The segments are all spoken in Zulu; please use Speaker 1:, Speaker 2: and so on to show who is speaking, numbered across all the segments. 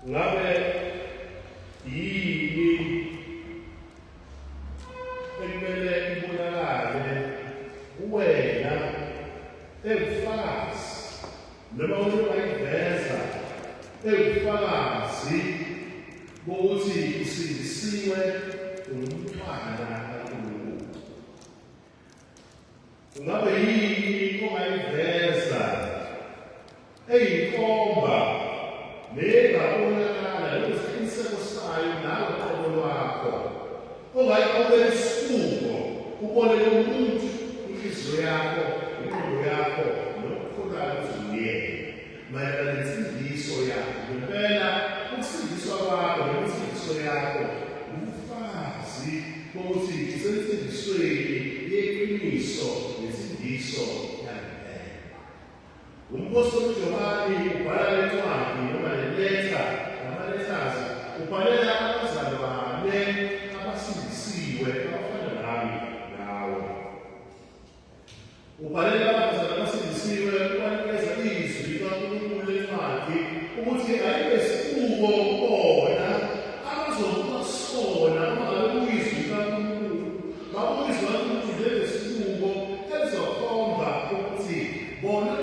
Speaker 1: ngabe yini ekumele ibonakale kuwena ewufakazi noma uyayiveza ewufakazi bokuthi usindisiwe umntwana kaNkulunkulu. Ngabe yini ongayiveza eyinkomba nengabonakala nesiqiniseko sayo nawe qobo lwakho ongayibonela isikuko ubone lo muntu inhliziyo yakho ingqondo yakho nokukhulayo uzuyena mayelana nesindiso yakho ngempela ukusindiswa kwakho nesindiso yakho ubufakazi bokuthi usensindisweni yeqiniso nesindiso yangempela. Umpostoli Johane ubhala lencwadi noma leletha nama-letters ubhalela abazalwane abasindisiwe abafana nami nawe. Ubhalela abazalwane abasindisiwe ukubanikeza izwi likaNkulunkulu lencwadi ukuthi ayibe isikuko bona abazokuba sona uma ngabe uyizwi likaNkulunkulu. Ngabe uyizwi likaNkulunkulu lelesikuko elizokhomba ukuthi bona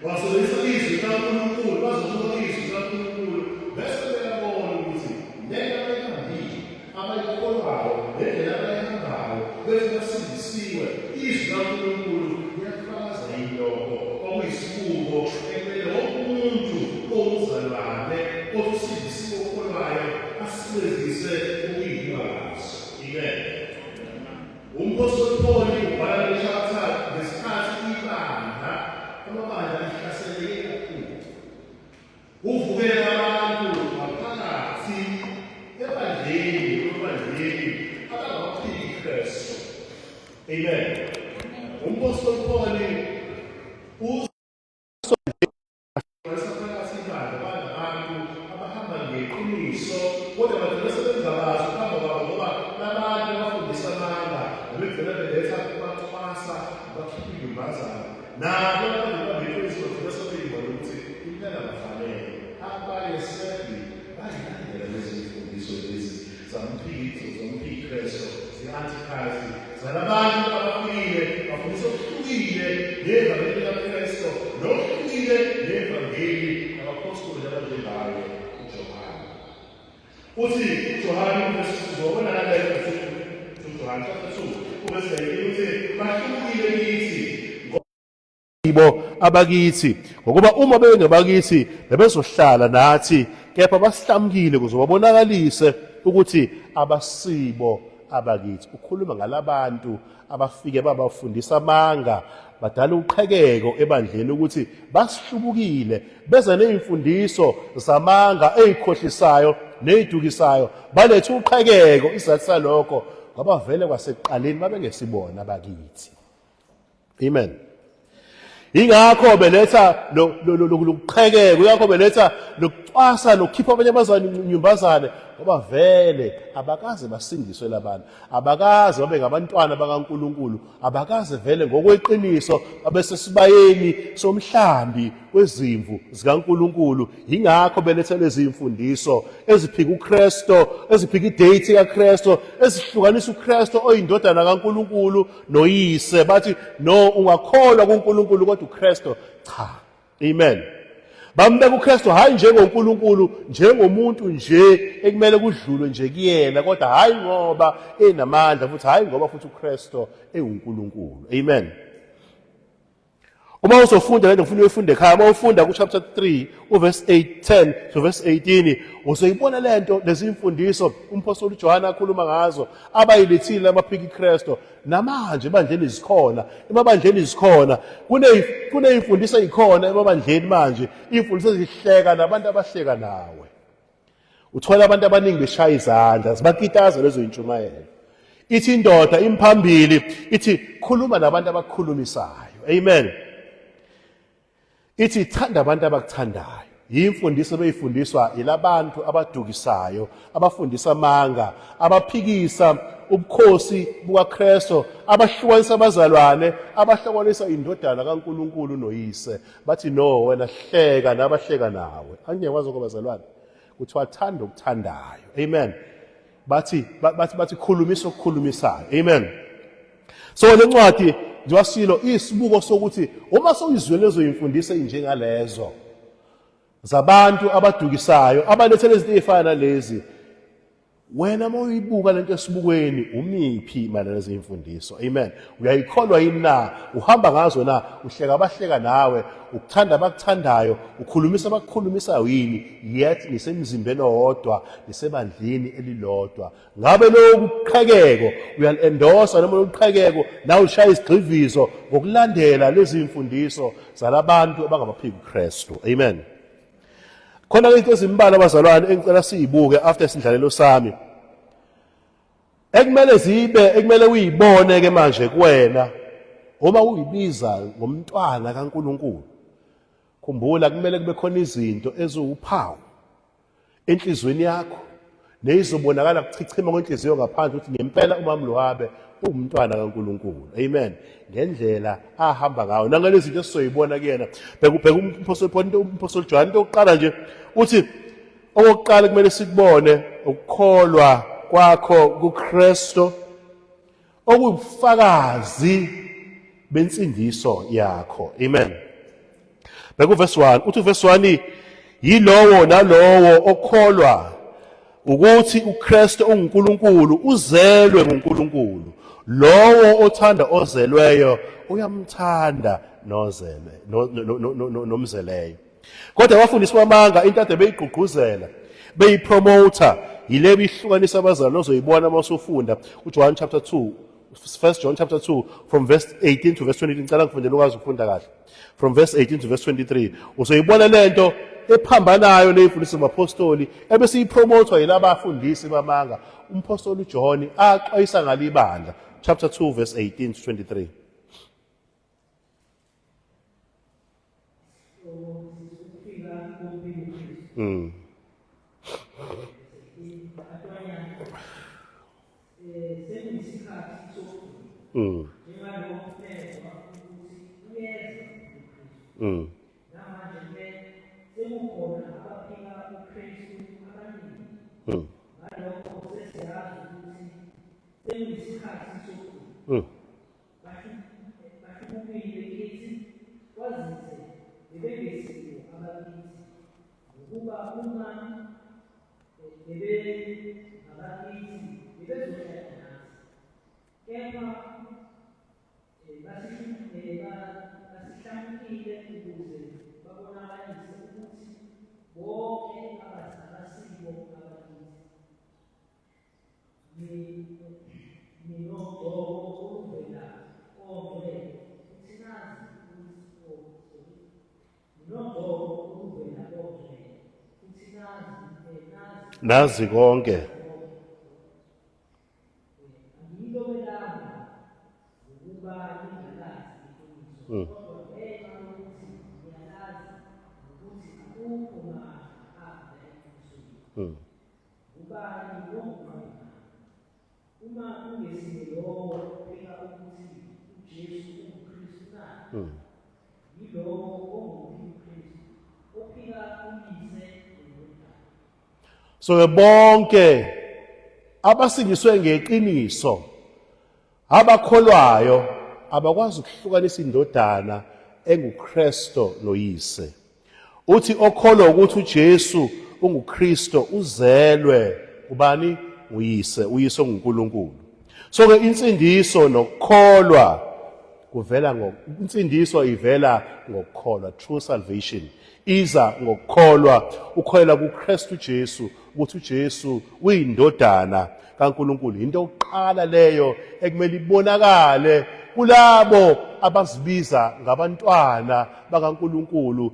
Speaker 1: wasebenzisa izwi likaNkulunkulu bazobuka izwi likaNkulunkulu bese beyabona ukuthi lento abayihambile abayikholwayo nendlela abayihambayo bese basindisiwe izwi likaNkulunkulu liyafakaza yilokho okuyisibuko ekumele wonke umuntu owumzalwane osindisiwe okholwayo asebenzise ukuyibalaza. Amen. Umpostoli Paul ubhala le-chapter ngesikhathi ibandla amabandla ahlaseleke kakhulu. Uvukele abantu ngaphakathi ebandleni abangabaphili Kristu. Amen. Umpostoli Paul phakathi ibandla abantu abahamba ngeqiniso kodwa bagcina sebengabazi ukuhamba kwabo ngoba labantu abafundisa amanga nabegcina beletha ukubaxwasa bakhiphe inyumbazana nabo abantu babeqiniso bagcina sebeyibona ukuthi impela bafanele abayesebi bayilandela lezi mfundiso lezi zamphiki Kristu zi-antichrist zalabantu abafikile bafundisa okuhlukile nevangeli likaKristu nokuhlukile nevangeli abapostoli abajengayo uJohane. Uthi uJohane uzobona naleyo uJohane chapter 2 verse 19 uthi bahlukile kithi ibo abakithi ngokuba uma bengabakithi bebezohlala nathi kepha basihlamukile ukuze babonakalise ukuthi abasibo abakithi. Ukhuluma ngalabantu abafike babafundisa amanga badala uqhekeko ebandleni ukuthi basihlubukile beza nezimfundiso zamanga ezikhohlisayo nezidukisayo balethe uqhekeko isizathu salokho ngoba vele kwasekuqaleni babengesibona abakithi. Amen. Ingakho beletha lokuqhekeka, ingakho beletha lokucwasa nokukhipha abanye abazanyumbazane ngoba vele abakaze basindiswe labantu, abakaze babe ngabantwana bakaNkulunkulu, abakaze vele ngokweqiniso babe sesibayeni somhlambi wezimvu zikaNkulunkulu. Ingakho beletha lezi imfundiso eziphika uKristu, eziphika ideity kaKristu, ezihlukanisa uKristu oyindodana kaNkulunkulu noyise. Bathi no, ungakholwa kuNkulunkulu kodwa uKristu cha. Amen. Bambeka uKristu hayi njengoNkulunkulu, njengomuntu nje ekumele kudlulwe nje kuyena, kodwa hayi ngoba enamandla futhi hayi ngoba futhi uKristu enguNkulunkulu. Amen. Uma uzofunda lento ngifuna uyifunde ekhaya, uma ufunda ku chapter 3 uverse 10 to verse 18 uzoyibona lento, lezi imfundiso umpostoli Johane akhuluma ngazo abayilethile abaphiki Kristu namanje ebandleni zikhona. Emabandleni zikhona kuneyimfundiso ezikhona emabandleni manje, imfundiso ezihleka nabantu abahleka nawe. Uthola abantu abaningi beshaya izandla zibakitaza lezo intshumayelo. Ithi indoda imphambili ithi khuluma nabantu abakhulumisayo. Amen. Ithi thanda abantu abakuthandayo. yimfundiso beyifundiswa ilabantu abadukisayo, abafundisa amanga, abaphikisa ubukhosi bukaKristu, abahlukanisa abazalwane, abahlukanisa indodana kaNkulunkulu noyise. Bathi no, wena hleka nabahleka nawe. Angiyakwazi ukubazalwane. Kuthiwa thanda okuthandayo. Amen. Bathi khulumisa okukhulumisayo. Amen. So le ncwadi ndiwasilo isibuko sokuthi uma sowizwe lezo imfundiso njengalezo zabantu abadukisayo abalethele izinto ezifana nalezi, wena mawuyibuka lento esibukweni umiphi mayelana nezimfundiso? Amen. Uyayikholwa yini na? Uhamba ngazo na? Uhleka abahleka nawe, ukuthanda abakuthandayo, ukhulumisa abakukhulumisayo yini? Yet nisemzimbeni owodwa, nisebandleni elilodwa. Ngabe lokhu kuqhekeko uyal-endorsa noma ukuqhekeko nawe ushaya isigxivizo ngokulandela lezi imfundiso zalabantu abangabaphiki uKristu. Amen. Khona into ezimbalwa abazalwane engicela siyibuke after sindlalelo sami. Ekumele uyibone ke manje kuwena uma uyibiza ngomntwana kaNkuluNkulu. Khumbula kumele kube khona izinto eziwuphawu enhlizweni yakho nezobonakala kuchichima kwenhliziyo ngaphandle ukuthi ngempela umama Mlowabe umntwana kaNkuluNkulu. Amen. Ngendlela ahamba ngayo nangalezi zinto esizoyibona kuyena. Bheka umpostoli John into oqala nje uthi okokuqala kumele sikubone ukukholwa kwakho kuKristu okubufakazi bensindiso yakho. Amen. Bheka uverse 1 uthi uverse 1 yilowo nalowo okholwa ukuthi uKristu unguNkulunkulu uzelwe nguNkulunkulu. Lowo othanda ozelweyo uyamthanda nomzeleyo. Kodwa abafundisi bamanga into ade beyigqugquzela beyipromota yile bihlukanisa abazalwane ozoyibona masufunda uJohn chapter 2, 1 John chapter 2 from verse 18 to verse 23. Ngicela ngifundele ukwazi ukufunda kahle. From verse 18 to verse 23 uzoyibona lento ephambanayo leyimfundiso zamapostoli ebesiyipromotwa yilaba bafundisi bamanga. Umpostoli uJohn axwayisa ngalibandla chapter 2 verse 18 to 23. Nazi konke so bonke abasindiswe ngeqiniso abakholwayo abakwazi ukuhlukanisa indodana enguKristu noyise. Uthi okholwa ukuthi uJesu unguKristu uzelwe ubani? Uyise, uyise unguNkulunkulu. So ke insindiso nokukholwa kuvela insindiso ivela ngokukholwa. True salvation iza ngokukholwa, ukholwa kuKristu Jesu ukuthi uJesu uyindodana kaNkulunkulu. Into yokuqala leyo ekumele ibonakale kulabo abazibiza ngabantwana bakaNkulunkulu,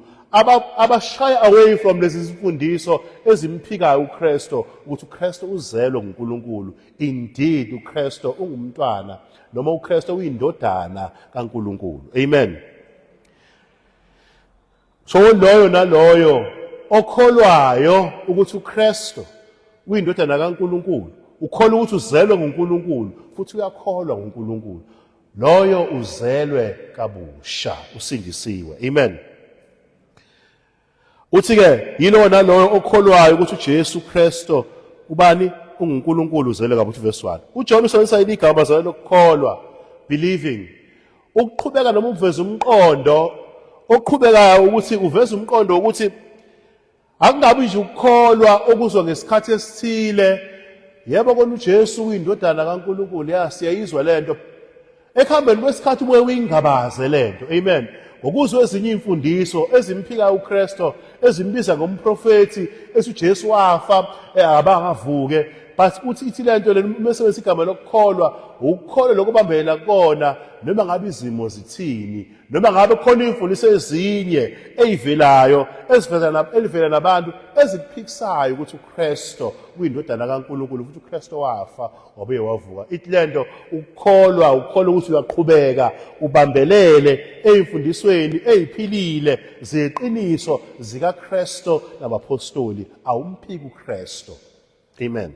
Speaker 1: abashaya away from lezi zifundiso ezimphikayo uKristu ukuthi uKristu uzelwe nguNkulunkulu. Indeed uKristu ungumntwana noma uKristu uyindodana kaNkulunkulu. Amen. So loyo naloyo okholwayo ukuthi uKristu uyindodana kaNkulunkulu, ukholwa ukuthi uzelwe nguNkulunkulu futhi uyakholwa nguNkulunkulu, loyo uzelwe kabusha, usindisiwe. Amen. Uthi-ke yilo naloyo okholwayo ukuthi uJesu Kristu ubani unguNkulunkulu uzelwe kabusha, verse 1. uJohn usebenzisa igama bazalwa lokukholwa, believing. Ukuqhubeka noma uveza umqondo, okuqhubekayo ukuthi uveza umqondo ukuthi akungabi nje ukukholwa okuzwa ngesikhathi esithile. Yebo kona uJesu uyindodana kaNkulunkulu, siyayizwa lento. Ekuhambeni kwesikhathi umoya uyingabaze lento. Amen. Ngokuzwa ezinye imfundiso ezimphikayo uKristu, ezimbiza ngomprofethi, uJesu wafa abangavuke. But uthi ithi lento mesebenzisa igama lokukholwa, ukukholwa lokubambela kona noma ngabe izimo zithini, noma ngabe khona imfundiso ezinye ezivelayo elivela nabantu eziphikisayo ukuthi uKristu uyindodana kaNkulunkulu futhi uKristu wafa wabuye wavuka. Ithi lento ukukholwa ukuthi uyaqhubeka ubambelele ezimfundisweni eziphilile zeqiniso zikaKristu nabapostoli, awumphiki uKristu. Amen.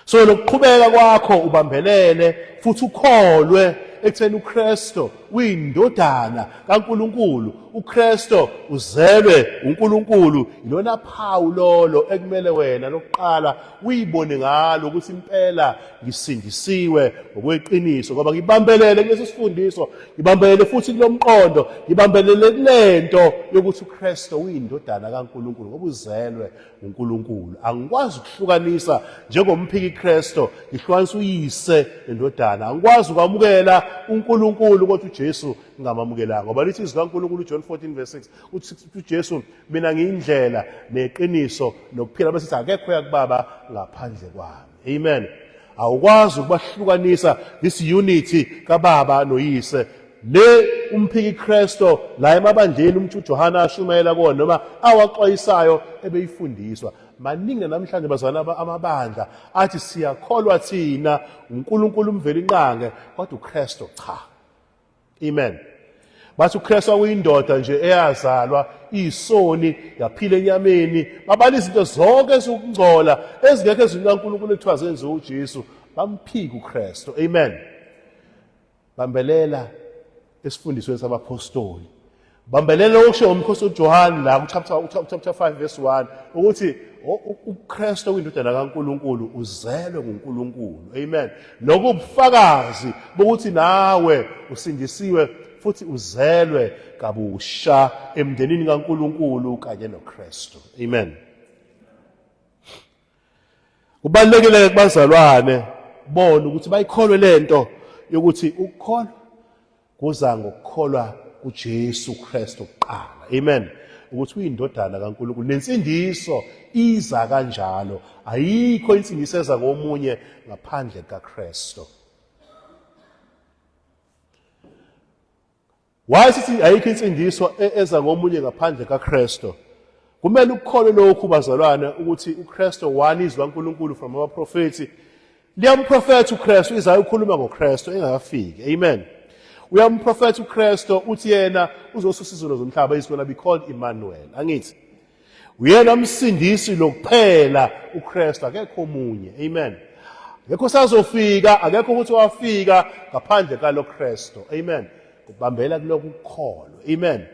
Speaker 1: So lokuqhubeka kwakho ubambelele futhi ukholwe ekutheni uKristu uyindodana kaNkulunkulu, uKristu uzelwe uNkulunkulu. Ilona phawu lolo ekumele wena lokuqala uyibone ngalo ukuthi impela ngisindisiwe ngokweqiniso, ngoba ngibambelele kulesi sifundiso, ngibambelele futhi kulomqondo, ngibambelele kulento yokuthi uKristu uyindodana kaNkulunkulu ngoba uzelwe uNkulunkulu. Angikwazi ukuhlukanisa njengomphiki Kristu, ngihlukanisa uyise nendodana. Angikwazi ukwamukela uNkulunkulu kodwa uJesu ngamamukelanga, ngoba lithi izwi kaNkulunkulu John 14 verse 6 uthi uJesu mina ngiyindlela neqiniso nokuphila, bese sithi akekho yakubaba ngaphandle kwami. Amen. Awukwazi ukubahlukanisa this unity kababa noyise. Le umphiki Kristu la emabandleni uJohana ashumayela kona noma awaxwayisayo ebeyifundiswa. Maningi namhlanje bazalwana amabandla athi siyakholwa thina uNkulunkulu umveli inqange kodwa uKristu cha. Amen. Bathi uKristu uyindoda nje eyazalwa isoni yaphila enyameni, babala izinto zonke ezokungcola ezingekho ezweni kaNkulunkulu ekuthiwa zenziwe uJesu, bamphika uKristu. Amen. Bambelela esifundisweni sabapostoli, bambelela okusho ngomkhosi uJohane la chapter 5 verse 1 ukuthi uKristu uyindodana kaNkulunkulu uzelwe nguNkulunkulu. Amen. Lokubufakazi bokuthi nawe usindisiwe futhi uzelwe kabusha emndenini kaNkulunkulu kanye noKristu. Amen. Kubalulekile kubazalwane bona ukuthi bayikholwe lento yokuthi ukukholwa kuza ngokukholwa kuJesu Kristu kuqala. Amen. Ukuthi uyindodana kaNkulunkulu nensindiso iza kanjalo, ayikho insindiso eza komunye ngaphandle kaKristu. Why sithi ayikho insindiso eza komunye ngaphandle kaKristu? Kumele ukukholwe lokhu bazalwane ukuthi uKristu one izwi kaNkulunkulu from abaprofeti. Liyamprofetha uKristu izayo ukukhuluma ngoKristu engakafiki. Amen. Uyamprofetha uKristu uthi yena uzosusa izono zomhlaba, is going to be called Emmanuel. Angithi uyena umsindisi lokuphela uKristu, akekho omunye. Amen. Akekho sazofika, akekho ukuthi wafika ngaphandle kalo Kristu. Amen. Kubambela kulokhu ukukholwa. Amen.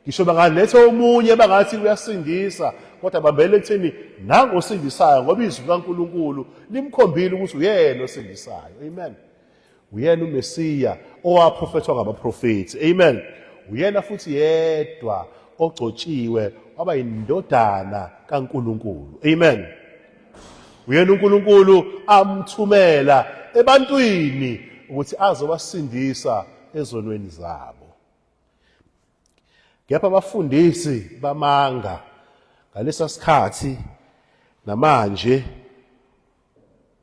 Speaker 1: Ngisho bangaletha omunye bangathi uyasindisa, kodwa bambele ekutheni nangu osindisayo ngoba izwi kaNkulunkulu limkhombile ukuthi uyena osindisayo. Amen. Uyena uMesiya owaprofethwa ngabaprofethi. Amen. Uyena futhi yedwa ogcotshiwe waba yindodana kaNkulunkulu. Amen. Uyena uNkulunkulu amthumela ebantwini ukuthi azobasindisa ezonweni zabo. Kepha abafundisi bamanga ngalesa sikhathi namanje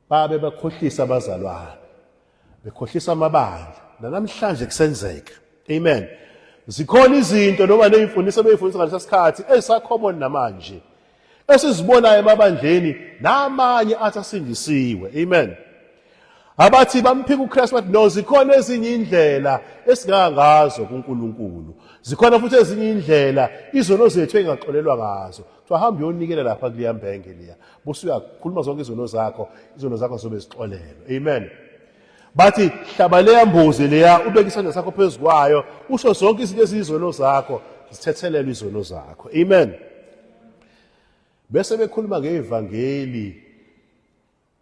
Speaker 1: babe bakhohlisa abazalwane, bekhohlisa amabandla, namhlanje kusenzeka. Amen. Zikhona izinto noma nezimfundiso ebeyifundisa ngalesa sikhathi ezisacommon namanje, esizibonayo emabandleni namanye athi asindisiwe. Amen. Abathi bamphika uKristu bathi no, zikhona ezinye indlela esingangazo kuNkulunkulu. Zikhona futhi ezinye indlela izono zethu engaxolelwa ngazo. Kuthiwa hamba uyonikela lapha kuliya mbenge liya. Bose uyakhuluma zonke izono zakho zobe zixolelwe. Amen. Bathi hlaba leya mbuzi leya, ubeke isandla sakho phezu kwayo, usho zonke izinto eziyizono zakho, zithethelelwe izono zakho. Amen. Bese bekhuluma ngevangeli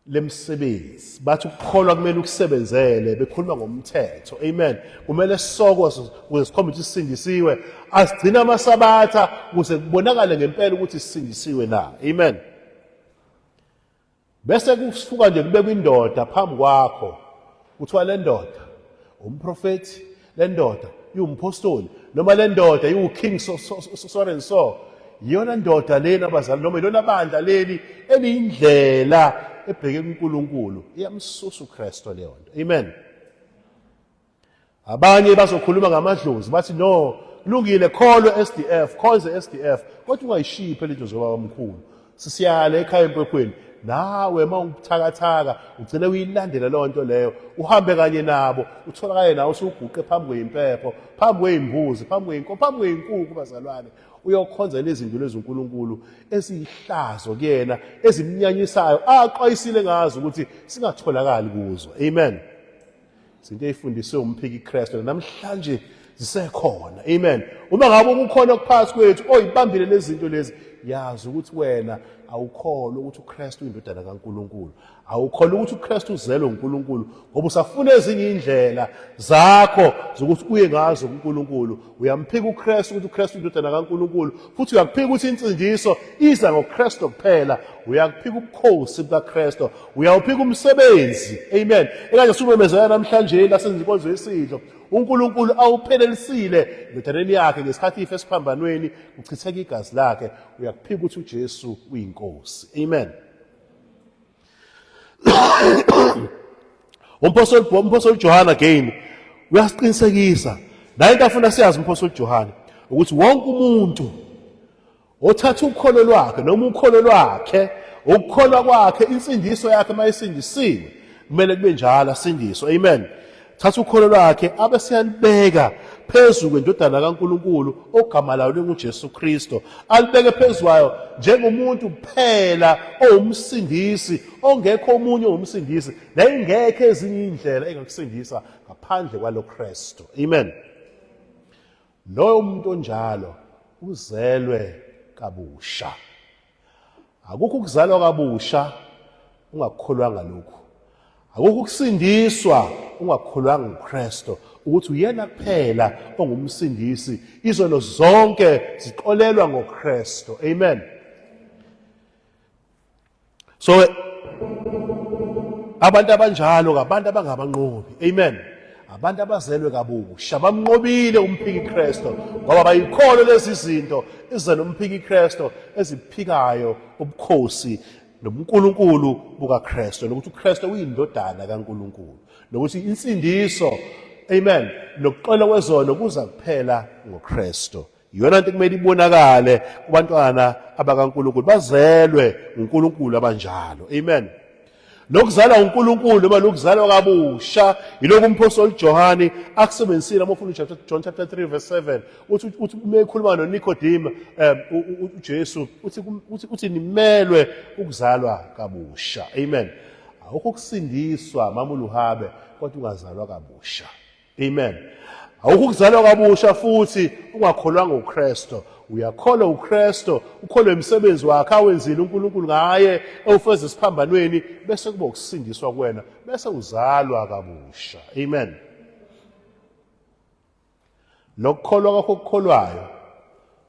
Speaker 1: lemsebenzi. Bathi ukukholwa kumele ukusebenzele, bekhuluma ngomthetho. Amen. Kumele sisokwe ukuze sikhombe ukuthi sisindisiwe, asigcina amasabatha ukuze kubonakale ngempela ukuthi sisindisiwe na. Amen. Bese kusuka nje kubekwa indoda phambi kwakho, kuthiwa le ndoda umprofeti, le ndoda iwumpostoli, noma le ndoda iwuking so and so. Yiyona ndoda lena abazali, noma yilona bandla leli eliyindlela ebheke kuNkulunkulu. Iyamsusa uKristu leyo nto. Amen. Abanye bazokhuluma ngamadlozi bathi no, kulungile kholwe SDF, khonze SDF, kodwa ungayishiyi phela into zoba omkhulu. Sisiyale ekhaya empwephweni, nawe mawubuthakathaka ugcine uyilandela leyo nto leyo, uhambe kanye nabo, utholakale nawe usuguqe phambi kweyimpepho, phambi kweyimbuzi, phambi kweyinkomo, phambi kweyinkukhu bazalwane, uyokhonza lezi zinto lezinkulunkulu eziyihlazo kuyena, ezimnyanyisayo, aqwayisile ngazo ukuthi singatholakali kuzo. Amen. Izinto ezifundiswe umphiki Kristu namhlanje zisekhona. Amen. Uma ngabe ukukhona okuphakathi kwethu oyibambile lezi zinto lezi, yazi ukuthi wena awukholwa ukuthi uKristu uyindodana kaNkulunkulu, awukholwa ukuthi uKristu uzelwe uNkulunkulu, ngoba usafuna ezinye indlela zakho zokuthi uye ngazo kuNkulunkulu. Uyamphika uKristu ukuthi uKristu uyindodana kaNkulunkulu, futhi uyakuphika ukuthi insindiso iza ngoKristu kuphela. Uyakuphika ubukhosi bukaKristu, uyawuphika umsebenzi. Amen. Ekanje sumemezela namhlanje lasenza inkonzo yesidlo, uNkulunkulu awuphelelisile endodaneni yakhe ngesikhathi ife esiphambanweni, uchitheka igazi lakhe. Uyakuphika ukuthi uJesu uyinkosi. Amen. Umpostoli John again uyasiqinisekisa la into afuna siyazi umpostoli John ukuthi wonke umuntu othatha ukholo lwakhe noma ukholo lwakhe, ukukholwa kwakhe, insindiso yakhe mayisindisiwe, kumele kube njalo asindiswe. Amen. Thatha ukholo lwakhe abe siyalibeka phezu kwendodana kaNkulunkulu ogama layo linguJesu Kristu, alibeke phezu kwayo njengomuntu kuphela owumsindisi, ongekho omunye owumsindisi, nayingekho ezinye indlela engakusindisa ngaphandle kwalo Kristu. Amen. Loyo muntu onjalo uzelwe kabusha. Akukho ukuzalwa kabusha ungakholwanga lokhu. Akukho ukusindiswa ungakholwanga uKristu, ukuthi uyena kuphela ongumsindisi, izono zonke zixolelwa ngoKristu. Amen. So abantu abanjalo abantu abangabanqobi. Amen. Abantu abazelwe kabusha bamnqobile umphiki Kristu, ngoba bayikholwa lezi zinto eziza nomphiki Kristu eziphikayo ubukhosi nobuNkulunkulu bukaKristu, nokuthi uKristu uyindodana kaNkulunkulu, nokuthi insindiso, amen, nokuxola kwezono kuza kuphela ngoKristu. Iyona nto kumele ibonakale kubantwana abakaNkulunkulu, bazelwe uNkulunkulu abanjalo. Amen. Lokuzalwa uNkulunkulu noma lokuzalwa kabusha yilokhu umpostoli John akusebenzisile uma ufuna John chapter 3 verse 7, uthi uma ekhuluma noNicodemus uJesu uthi nimelwe ukuzalwa kabusha. Amen. Awukho ukusindiswa mamuluhabe kodwa ungazalwa kabusha. Amen. Awukho ukuzalwa kabusha futhi ungakholwanga uKristu. Uyakholwa uKristu, ukholwa imisebenzi wakhe awenzile uNkulunkulu ngaye ewufeza esiphambanweni, bese kuba ukusindiswa kuwena, bese uzalwa kabusha. Amen. Lokukholwa kwakho okukholwayo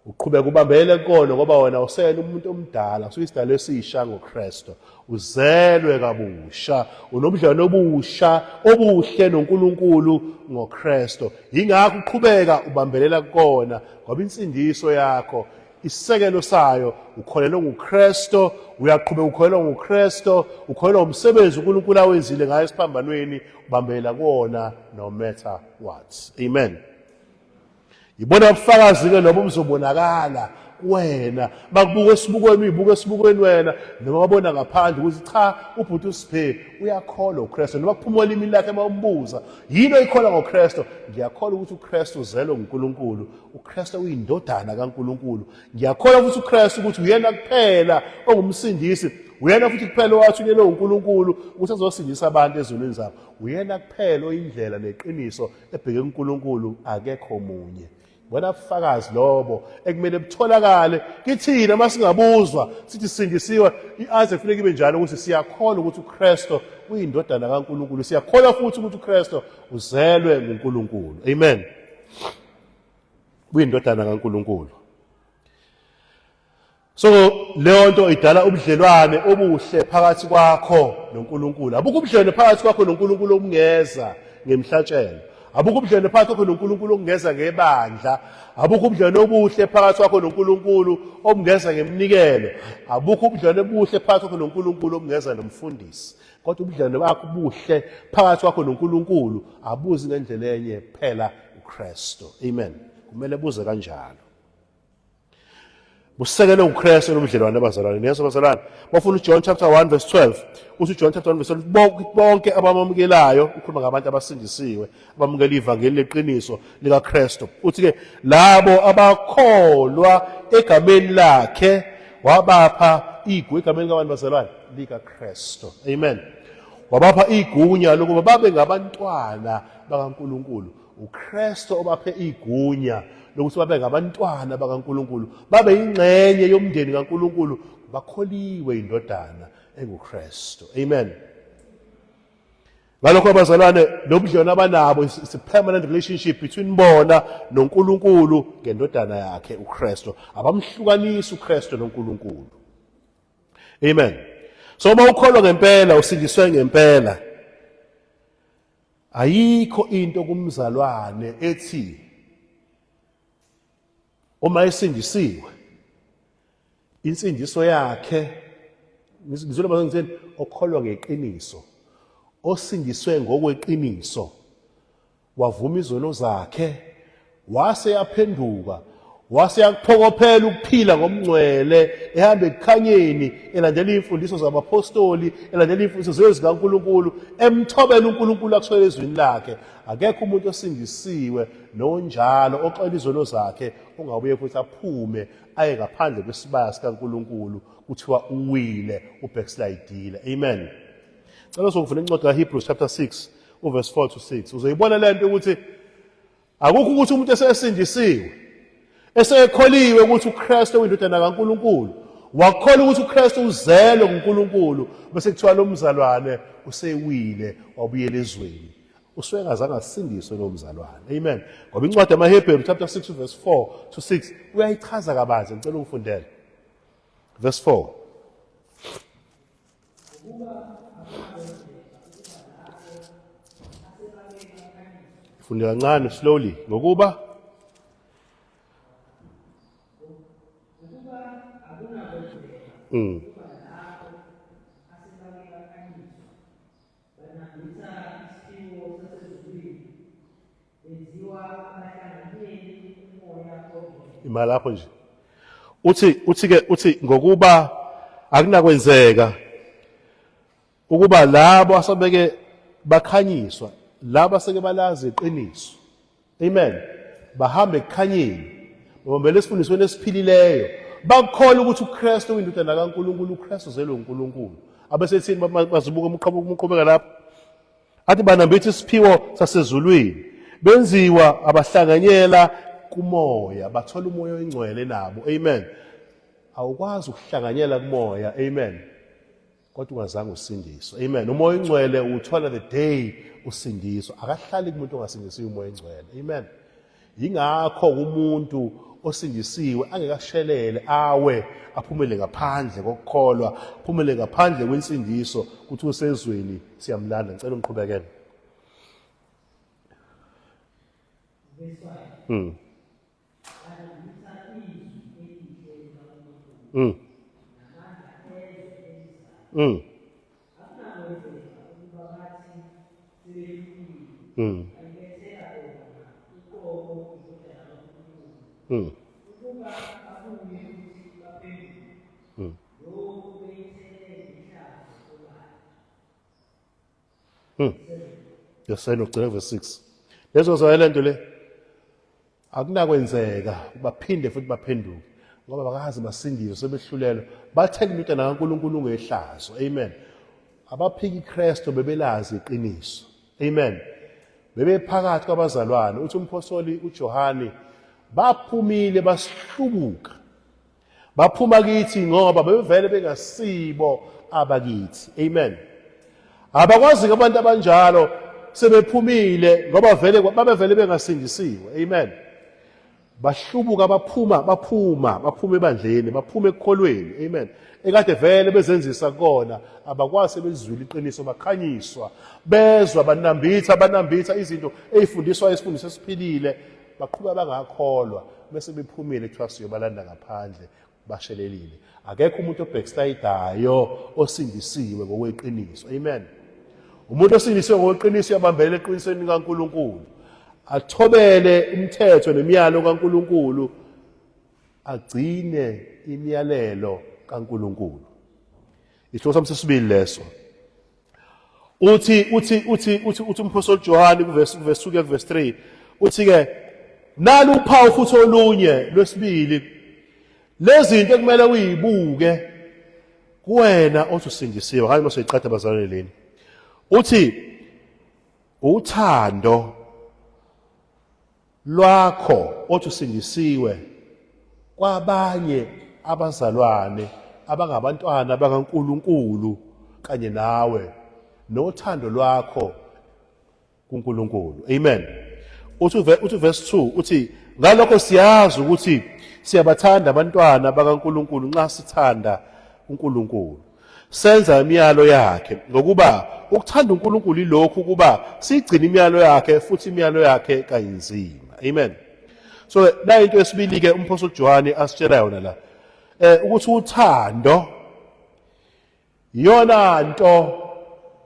Speaker 1: uqhubeka ubambele kona, ngoba wena usele umuntu omdala, uyisidalwa esisha ngoKristu, uzelwe kabusha, unobudlelwano obusha obuhle noNkulunkulu ngoKristu. Yingakho uqhubeka ubambelela kona, ngoba insindiso yakho, isekelo sayo, ukholelwa nguKristu, uyaqhubeka ukholelwa nguKristu, ukholelwa umsebenzi uNkulunkulu awenzile ngayo esiphambanweni, ubambelela kona no matter what. Amen. Yibona ubufakazi ke lobo buzobonakala kuwena. Bakubuka esibukweni uyibuka esibukweni wena noma wabona ngaphandle ukuthi cha ubhuti uSiphe uyakholwa uKristu noma kuphumula imini lakhe mawumbuza yini oyikholwa ngoKristu. Ngiyakholwa ukuthi uKristu uzelwe nguNkulunkulu, uKristu uyindodana kaNkulunkulu. Ngiyakholwa ukuthi uKristu ukuthi uyena kuphela ongumsindisi, uyena futhi kuphela owathunyelwe uNkulunkulu ukuthi azosindisa abantu ezonweni zabo. Uyena kuphela oyindlela neqiniso ebheke kuNkulunkulu, akekho munye. Bona bufakazi lobo ekumele butholakale kithina masingabuzwa sithi sindisiwe. I-answer kufanele ibe njalo ukuthi siyakholwa ukuthi uKristu uyindodana kaNkulunkulu, siyakholwa futhi ukuthi uKristu uzelwe nguNkulunkulu. Amen. Uyindodana kaNkulunkulu. So leyo nto idala ubudlelwane obuhle phakathi kwakho noNkulunkulu. Abukho ubudlelwane phakathi kwakho noNkulunkulu obungeza ngemhlatshelo. Abukho ubudlelwane phakathi kwakho noNkulunkulu obungeza ngebandla. Abukho ubudlelwane obuhle phakathi kwakho noNkulunkulu obungeza ngemnikelo. Abukho ubudlelwane obuhle phakathi kwakho noNkulunkulu obungeza nomfundisi. Kodwa ubudlelwane bakho buhle phakathi kwakho noNkulunkulu abuzi ngendlela enye phela uKristu. Amen. Kumele buze kanjalo. Busekele uKristu nobudlelwane abazalwane. Neso bazalwane. Bafuna uJohn chapter 1 verse 12. Uthi uJohn chapter 1 verse 12 bonke abamamukelayo, ukhuluma ngabantu abasindisiwe, abamukela ivangeli leqiniso likaKristu. Uthi ke labo abakholwa egameni lakhe wabapha igunya, egameni kabantu bazalwane likaKristu. Amen. Wabapha igunya lokuba babe ngabantwana bakaNkulunkulu. uKristu obaphe igunya lokuthi babe ngabantwana bakaNkulunkulu, babe ingxenye yomndeni kaNkulunkulu, bakholiwe indodana enguKristu. Amen. Ngalokho abazalwane, lobudlelwane abanabo is a permanent relationship between bona noNkulunkulu ngendodana yakhe uKristu. Abamhlukanisi uKristu noNkulunkulu. Amen. So uma ukholwa ngempela, usindiswe ngempela, ayikho into kumzalwane ethi uma esindisiwe insindiso yakhe, ngizolwa bazongithini, okholwa ngeqiniso, osindiswe ngokweqiniso, wavuma izono zakhe, wase yaphenduka, wase yakuphokophela ukuphila ngomngcwele, ehamba ekukhanyeni, elandela imfundiso zabapostoli, elandela imfundiso zikaNkulunkulu, emthobela uNkulunkulu akuswele ezwini lakhe. Akekho umuntu osindisiwe nonjalo oxela izono zakhe ongabuye futhi aphume aye ngaphandle kwesibaya sikaNkulunkulu kuthiwa uwile, ubackslidile. Amen. Cela sokufuna incwadi kaHebrews chapter 6 verse 4 to 6. Uzoyibona lento ukuthi akukho ukuthi umuntu esesindisiwe, esekholiwe ukuthi uKristu uyindodana kaNkulunkulu, wakholwa ukuthi uKristu uzelwe nguNkulunkulu, bese kuthiwa lo mzalwane usewile wabuyela ezweni. Usuke engazange asindiswe lo mzalwane. Amen. Ngoba incwadi yamaHebrew chapter 6 verse 4 to 6 uyayichaza kabanzi, ngicela ungifundele. Verse 4. Funda kancane slowly. Ngokuba imali lapho nje. Uthi ngokuba akunakwenzeka ukuba labo asebeke bakhanyiswa, labo aseke balazi iqiniso. Amen. Bahambe ekukhanyeni, babambele esifundisweni esiphilileyo, bakholwa ukuthi uKristu uyindodana kaNkulunkulu, uKristu uzelwe uNkulunkulu. Abesethini bazibuka umqhubeka lapho. Athi banambitha isiphiwo sasezulwini, benziwa abahlanganyela kumoya, bathola umoya oyingcwele nabo. Amen. Awukwazi ukuhlanganyela kumoya. Amen. Kodwa ungazange usindiswe. Amen. Umoya oyingcwele uthola the day usindiswa. Akahlali kumuntu ongasindisiwe umoya oyingcwele. Amen. Yingakho umuntu osindisiwe angekashelele awe aphumele ngaphandle kokukholwa, aphumele ngaphandle kwensindiso, kuthi usezweni siyamlanda. Ngicela ungiqhubekele. Yesena ugcina verse 6. Lezo zayelento le akunakwenzeka baphinde futhi baphenduke ngoba bakazi basindiswe sebehlulelwa bathenga into naNkulunkulu ngehlazo. Amen. Abaphiki Kristu bebelazi iqiniso. Amen. Bebephakathi kwabazalwane uthi umpostoli uJohane baphumile basihlubuka. Baphuma kithi ngoba bebevele bengasibo abakithi. Amen. Abakwazi abantu abanjalo sebephumile ngoba babevele bengasindisiwe. Amen. Bahlubuka baphuma ebandleni, baphuma ekukholweni. Amen. Ekade vele bezenzisa kona abakwazi bezwile iqiniso bakhanyiswa bezwa banambitha izinto ezifundiswa isifundiso esiphilile baqhubeka bangakholwa bese bephumile kuthiwa siyobalanda ngaphandle bashelelile. Akekho umuntu obackslide-ayo osindisiwe ngokweqiniso. Amen. Umuntu osindisiwe ngokweqiniso uyabambela eqinisweni kaNkulunkulu, athobele umthetho nemiyalo kaNkulunkulu, agcine imiyalelo kaNkulunkulu. Isho samsesibili leso. Uthi umpostoli John kuverse 2 verse 3 uthi ke nalo uphawu futhi olunye lwesibili lezinto ekumele uyibuke kuwena osusindisiwe. Hayi mase iqhatha bazalwane leni. Uthi uthando lwakho othusindisiwe kwabanye abazalwane abangabantwana bakaNkulunkulu kanye nawe nothando lwakho kuNkulunkulu. Amen. Uthi verse 2 uthi ngalokho siyazi ukuthi siyabathanda abantwana bakaNkulunkulu nxa sithanda uNkulunkulu senza imiyalo yakhe ngokuba ukuthanda uNkulunkulu ilokhu kuba sigcina imiyalo yakhe futhi imiyalo yakhe kayinzima. Amen. So la into esibili ke umpostoli John asitshela yona la ukuthi uthando yona nto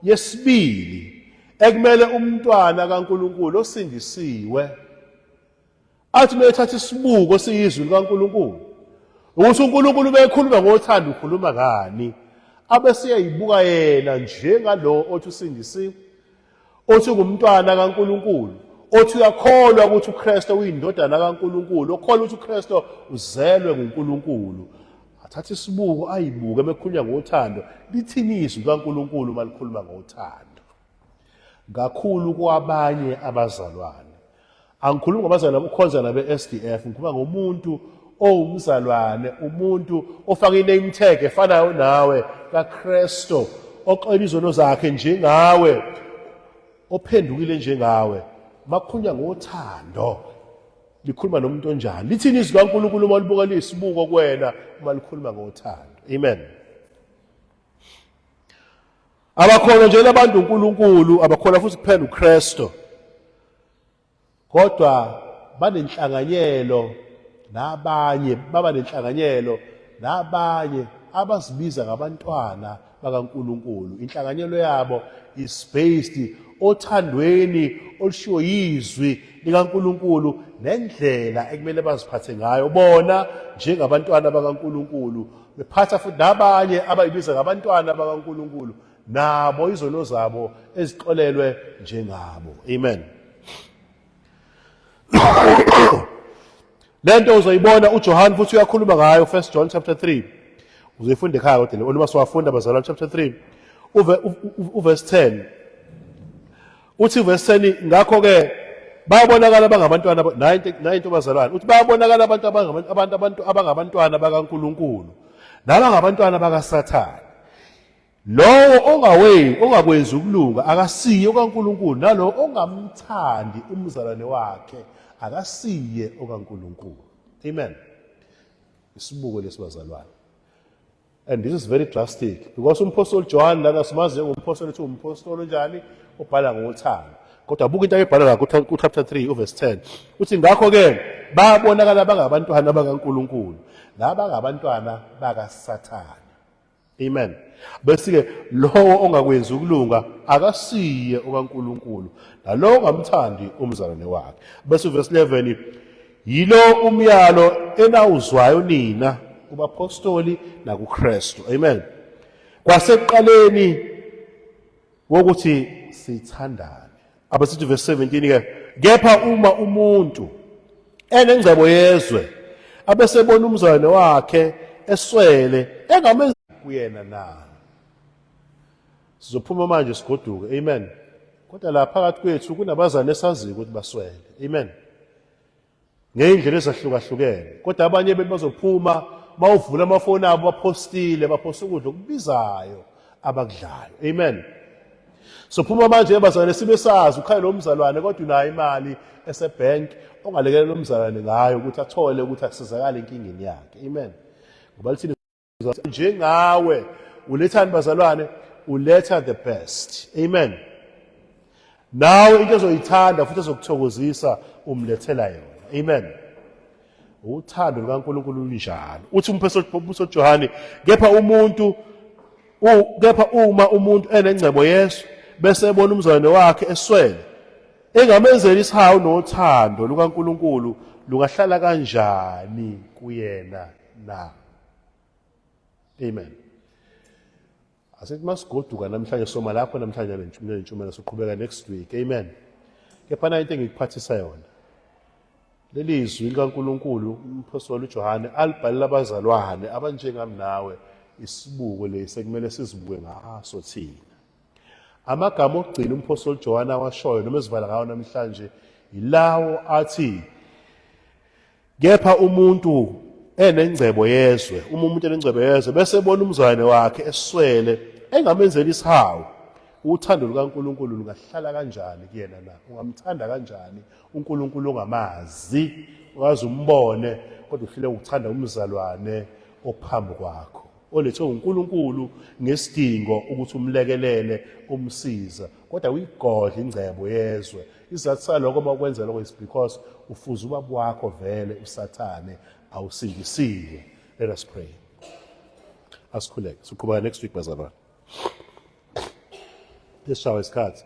Speaker 1: yesibili ekumele umntwana kaNkulunkulu osindisiwe athi methatha isibuko siyizwi likaNkulunkulu ukuthi uNkulunkulu bekhuluma ngothando ukhuluma ngani abesiyayibuka yena njengalo othi usindisiwe othi ngumntwana kaNkulunkulu othi uyakholwa ukuthi uKristu uyindodana kaNkulunkulu okholwa ukuthi uKristu uzelwe nguNkulunkulu athatha isibuko ayibuke bekhulunywa ngothando lithini izwi kaNkulunkulu malikhuluma ngothando kakhulu kwabanye abazalwane. Angikhulumi ngabazalwane ukhonzana be-SDF, ngikhuluma ngomuntu owumzalwane, umuntu ofaka i-name tag efanayo nawe kaKristu oxola izono zakhe njengawe ophendukile njengawe. Makhulunywa ngothando likhuluma nomuntu onjani lithini izwi kaNkulunkulu uma libuka lisibuko kuwena uma likhuluma ngothando. Amen. Abakholwa nje labantu uNkulunkulu abakholwa futhi kuphela uKristu kodwa banenhlanganyelo nabanye abazibiza ngabantwana bakaNkulunkulu. Inhlanganyelo yabo is based othandweni olushiwo yizwi likaNkulunkulu nendlela ekumele baziphathe ngayo bona njengabantwana bakaNkulunkulu bephatha futhi nabanye abayibiza ngabantwana bakaNkulunkulu nabo izono zabo ezixolelwe njengabo. Amen. Lento uzoyibona uJohn futhi uyakhuluma ngayo 1 John chapter 3. Uzoyifunda ekhaya kodwa uma siwafunda bazalwane chapter 3 uverse 10. Uthi verse 10 ngakho ke bayabonakala abangabantwana nayo into bazalwane uthi bayabonakala abantu abangabantwana bakaNkulunkulu nabangabantwana bakaSathane. Lowo ongakwenzi ukulunga akasiye kaNkulunkulu nalo ongamthandi umzalwane wakhe akasiye okaNkulunkulu. Amen. Isibuko lesibazalwane. And this is very drastic because umpostoli John lana simazi ngompostoli ethi umpostoli njani ubhala ngothando. Kodwa buka into ayibhala la ku chapter 3 verse 10. Uthi ngakho ke bayabonakala abangabantwana bakaNkulunkulu nabangabantwana bakaSathane. Amen. Bese ke lowo ongakwenzi ukulunga akasiye okaNkulunkulu nalowo ongamthandi umzalwane wakhe. Bese verse 11 yilo umyalo enawuzwayo nina kubapostoli nakuKristu. Amen. Kwasekuqaleni wokuthi sithandane. abasithi verse 17 kepha uma umuntu enengcebo yezwe abesebona umzalwane wakhe eswele engamenzi kuyena na. Sizophuma manje sigoduke, amen. Kodwa la phakathi kwethu kunabazane esaziyo ukuthi baswele, amen, ngey'ndlela ezahlukahlukene. Kodwa abanye bethu bazophuma bawuvula amafoni abo baphoste ukudla okubizayo abakudlayo, amen. Sophuma manje ebazane sibe sazi ukhaya lo mzalwane kodwa unayo imali esebhenki ongalekelela lo mzalwane ngayo ukuthi athole ukuthi asizakale enkingeni yakhe, amen. Ngoba lithini njengawe ulethani bazalwane, uletha the best, amen. Nawe into ezoyithanda futhi ezokuthokozisa umlethela yona, amen. Uthando lukaNkulunkulu lunjalo. Uthi umpostoli Johane, kepha uma umuntu enengcebo yesu bese ebona umzalwane wakhe eswele engamenzeli isihawu nothando lukaNkulunkulu lungahlala kanjani kuyena na, amen. Asithi masigoduka namhlanje soma lapho namhlanje nentshumayelo soqhubeka next week, amen. Kepha na into engikuphathisa yona, leli izwi likaNkulunkulu umpostoli uJohane alibhalela abazalwane abanjengami nawe isibuko lesi ekumele sizibuke ngaso thina. Amagama okugcina umpostoli Johane awashoyo noma esivala ngawo namhlanje ilawo athi kepha umuntu enengcebo yezwe, umuntu enengcebo yezwe bese ebona umzalwane wakhe eswele engamenzeli isihawu, uthando lukaNkulunkulu lungahlala kanjani kuyena na? Ungamthanda kanjani uNkulunkulu ongamazi, wazi umbone kodwa uhlele ukuthanda umzalwane ophambi kwakho, olethwe uNkulunkulu ngesidingo ukuthi umlekelele, umsiza, kodwa uyigodla ingcebo yezwe. Isizathu salokho bakwenza lokho is because ufuza ubaba wakho vele usathane awusindisiwe. Let us pray. Asikhuleke siqhubeka next week bazalwane. Leshawa isikhathi